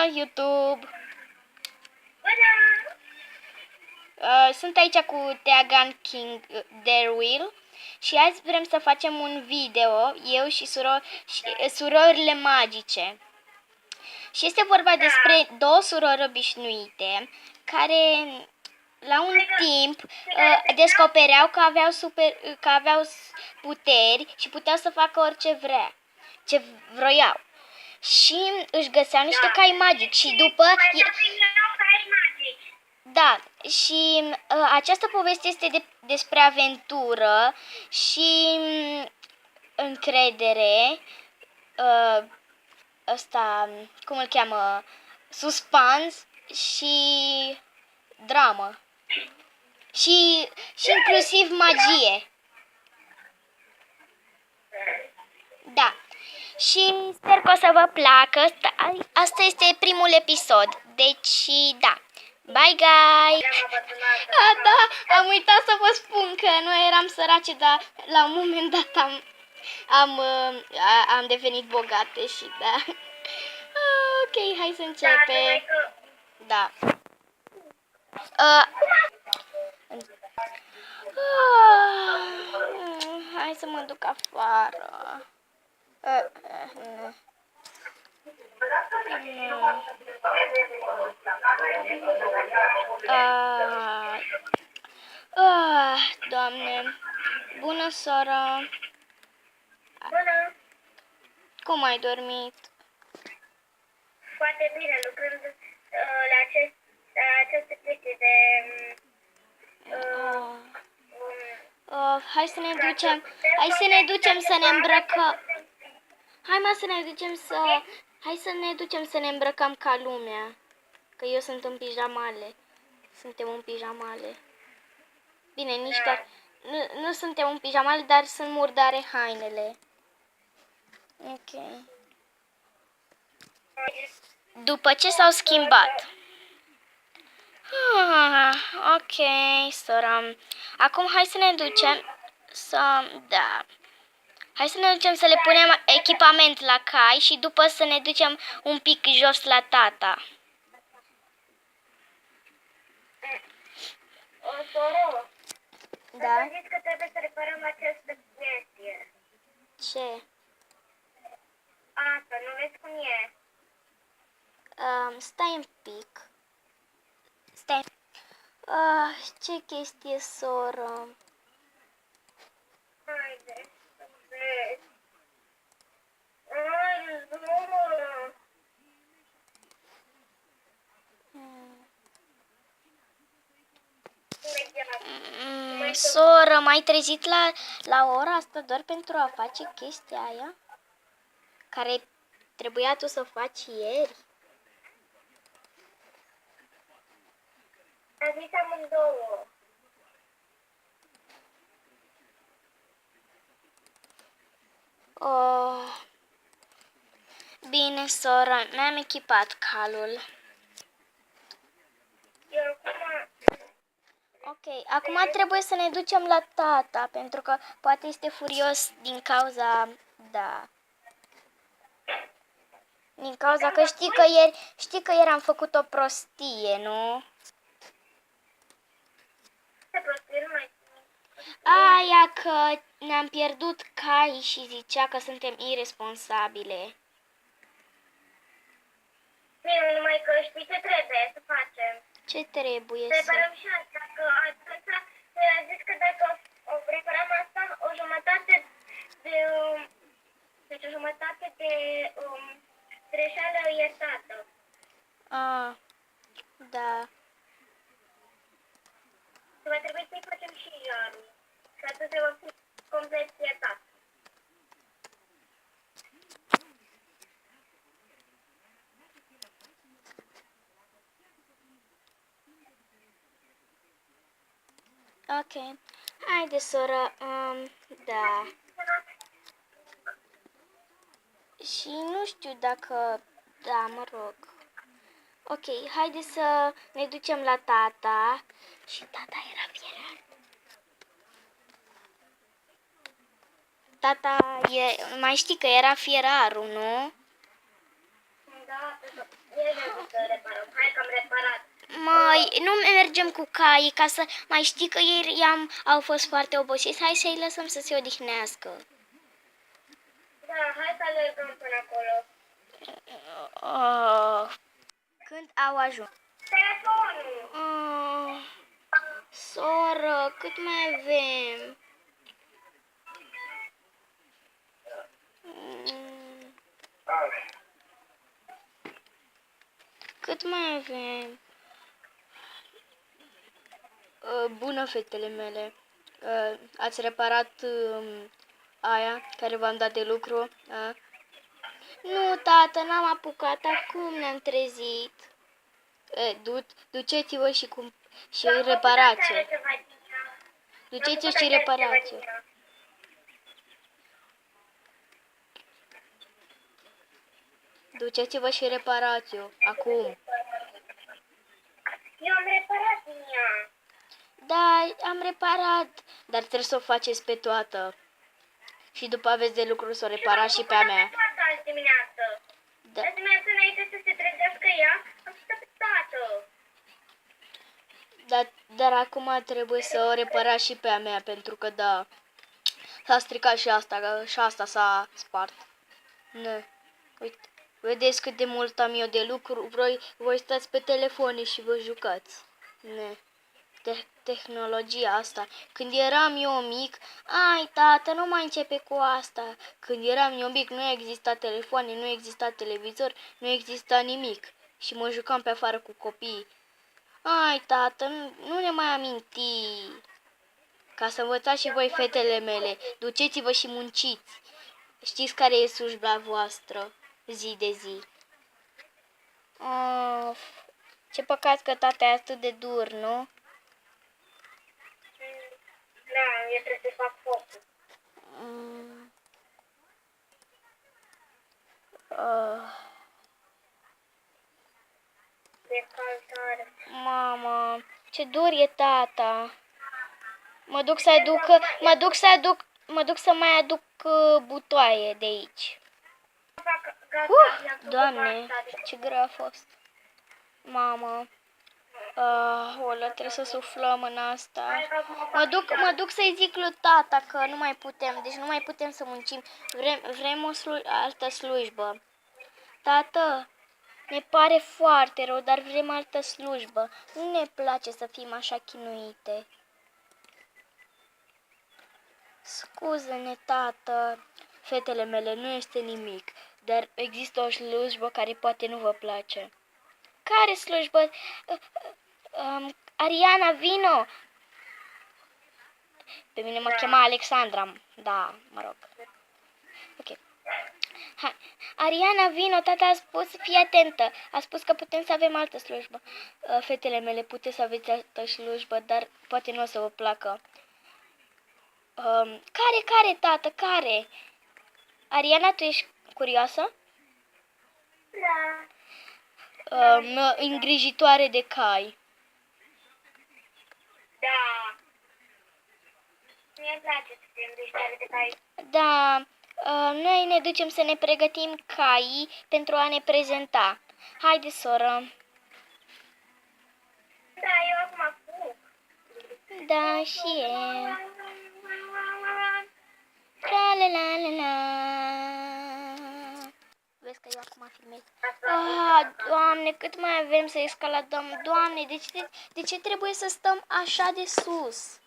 YouTube! Sunt aici cu Teagan King Darewell și azi vrem să facem un video, eu și surorile magice. Și este vorba despre două surori obișnuite care la un timp descopereau că aveau puteri și puteau să facă orice ce vroiau. Și își găseau niște cai magici și după... Da, și această poveste este despre aventură și încredere, ăsta, cum îl cheamă, suspans și dramă. Și inclusiv magie. Da. Și sper că o să vă placă. Asta este primul episod. Deci, da. Bye, guys! Da, am uitat să vă spun că noi eram săraci, dar la un moment dat am devenit bogate și da. Ok, hai să începem. Da. Hai să mă duc afară. Doamne, bună seara. Bună! Cum ai dormit? Foarte bine, lucrând la această chestie de... Hai să ne ducem să ne îmbrăcăm. Hai să ne ducem să ne îmbrăcăm ca lumea. Că eu sunt în pijamale. Suntem în pijamale. Bine, nici chiar... Nu suntem în pijamale, dar sunt murdare hainele. Ok. După ce s-au schimbat. Ok, sora. Acum hai să ne ducem Hai să ne ducem să le punem echipament la cai și după să ne ducem un pic jos la tata. Soro, Da? să zici că trebuie să reparăm această chestie. Ce? Asta, nu vezi cum e? Stai un pic. Ce chestie, soră? Haide, să vezi. Haide, soră. Soră, m-ai trezit la ora asta doar pentru a face chestia aia? Care trebuia tu să faci ieri? Am zis amândouă. Bine, soră, mi-am echipat calul. Eu acum... Ok, acum trebuie să ne ducem la tata, pentru că poate este furios din cauza, din cauza că știi că ieri am făcut o prostie, nu? Ce prostie, nu mai... Aia că ne-am pierdut cai și zicea că suntem irresponsabile. Bine, numai că știi ce trebuie să facem. Ce trebuie Să să... reparăm și asta, că atunci a zis că dacă o reparăm asta, o jumătate de... Deci o jumătate de greșeală iertată. Da. Și va trebui să-i facem și iarul. Și atunci va fi complet iertat. Ok. Haide, soră, da. Și nu știu dacă... Da, mă rog. Ok, haide să ne ducem la tata. Și tata era fierar. Tata, mai știi că era fierarul, nu? Da, să reparăm. Hai că am reparat. Mai, nu mergem cu caii ca să mai știi că ei au fost foarte obosiți. Hai să-i lăsăm să se odihnească. Da, hai să alergăm până acolo. Când au ajuns? Telefonul! Soră, cât mai avem? Cât mai avem? Bună, fetele mele. Ați reparat aia care v-am dat de lucru? Nu, tată, n-am apucat. Acum ne-am trezit. Duceți-vă și reparați-o. Duceți-o și reparați-o. Duceți-vă și reparați-o. Acum. Eu am reparat în ea. Da, am reparat. Dar trebuie să o faceți pe toată. Și după aveți de lucru să o reparați și pe a mea. Azi dimineață. Da. Azi dimineață, înainte să se trezească ea, am stat pe tată. Dar acum trebuie să o reparați și pe a mea, pentru că da, s-a stricat și asta s-a spart. Ne. Uite, vedeți cât de mult am eu de lucru, voi stați pe telefoane și vă jucați. Ne. Tehnologia asta. Când eram eu mic, ai tată, nu mai începe cu asta. Când eram eu mic nu exista telefoane, nu exista televizor, nu exista nimic. Și mă jucam pe afară cu copiii. Ai, tată, nu ne mai aminti. Ca să învățați și voi, fetele mele, duceți-vă și munciți. Știți care e slujba voastră zi de zi. Of, ce păcat că tata e atât de dur, nu? Da, eu trebuie să fac focul. E cald tare. Mama, ce dur e tata. Mă duc să mai aduc butoaie de aici. Doamne, ce greu a fost. Mamă. Ola, trebuie să suflăm în asta. Mă duc să-i zic lui tata că nu mai putem, deci nu mai putem să muncim. Vrem o altă slujbă. Tată, ne pare foarte rău, dar vrem altă slujbă. Nu ne place să fim așa chinuite. Scuză-ne, tată. Fetele mele, nu este nimic, dar există o slujbă care poate nu vă place. Care slujbă? Ariana, vino! Pe mine mă chema Alexandra. Da, mă rog. Ok. Hai. Ariana, vino, tata a spus, fii atentă. A spus că putem să avem altă slujbă. Fetele mele, puteți să aveți altă slujbă, dar poate nu o să vă placă. Care, tată, care? Ariana, tu ești curioasă? Da. Îngrijitoare de cai. Da. Mie îmi place să fie îngrijitoare de cai. Da, noi ne ducem să ne pregătim caii pentru a ne prezenta. Haide, soră. Da, eu acum fug. Da, și eu. La la la la la. Vezi că eu acum filmez. Doamne, cât mai avem să escaladăm? Doamne, de ce trebuie să stăm așa de sus?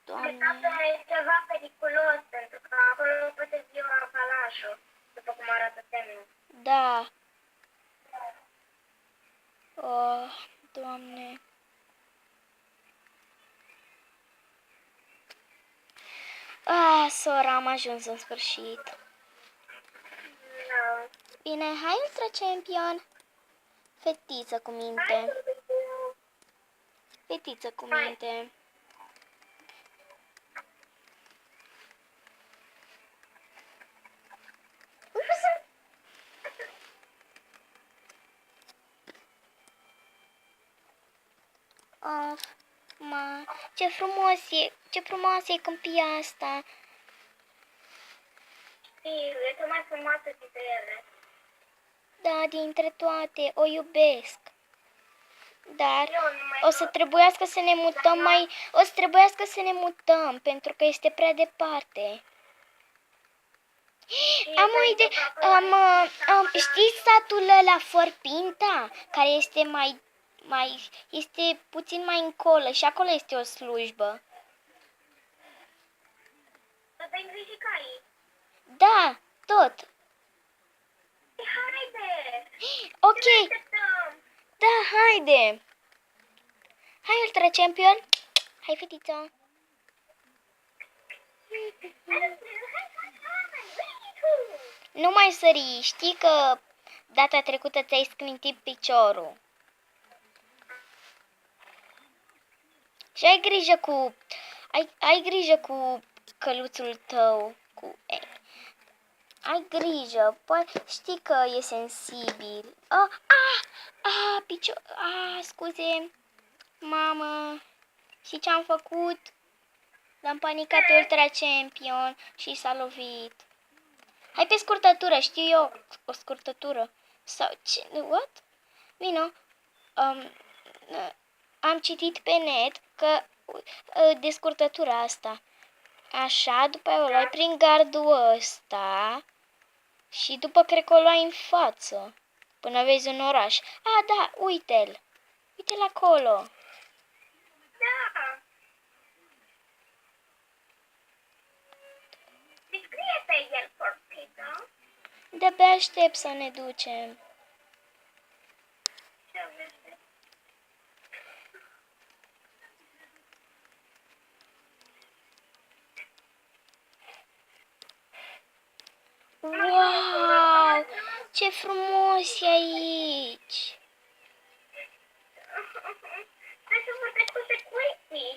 Doamne. Asta e ceva periculos, pentru că acolo poate fi o avalanșă, după cum arată semnul. Da. Doamne. Sora, am ajuns în sfârșit. Da. Bine, hai, Ultra Champion. Fetiță cu minte. Fetiță cu minte. Ce frumoasă e câmpia asta. știu, e cea mai frumoasă dintre ele. Da, dintre toate, o iubesc. Dar Eu nu mai o să trebuiască să ne mutăm o să trebuiască să ne mutăm, pentru că este prea departe. Am o idee, știți satul ăla Forpinta, care este este puțin mai încolo și acolo este o slujbă. Să te îngriji caii. Da, tot. Haide! Ok, Ce ne așteptăm? da, haide. Hai, Ultra Champion. Hai, fetiță. Nu mai sări, știi că data trecută ți-ai sclintit piciorul. Și ai grijă cu căluțul tău, ai grijă, știi că e sensibil. Picior, scuze, mamă, și ce-am făcut? L-am panicat pe Ultra Champion și s-a lovit. Hai pe scurtătură, știu eu, o scurtătură. Sau ce, what? Vino, am citit pe net că de scurtătura asta. Așa, după aia o luai prin gardul ăsta și după cred că o luai în față, până vezi un oraș. Da, uite-l. Uite-l acolo. Da. Scrie pe el, Forpita. De-abia aștept să ne ducem. Ce vezi? Wow! Ce frumos e aici! Hai să vorbesc cu security.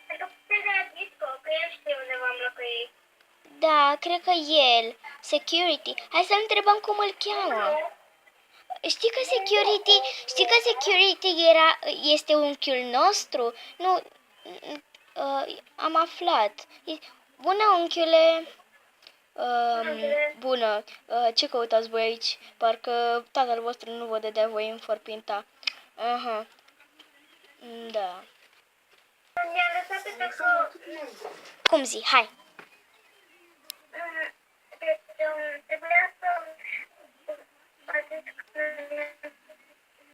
Pentru că te a disco, că el știe unde vom locui. Da, cred că el, security. Hai să-l întrebăm cum îl cheamă. Știi că security este unchiul nostru? Nu, am aflat. Bună, unchiule. Bună. Ce căutați voi aici? Parcă tatăl vostru nu vă dădea voi în Forpinta. Aha. Da. Mi-a lăsat pentru că... Cum zi? Hai. Trebuia să...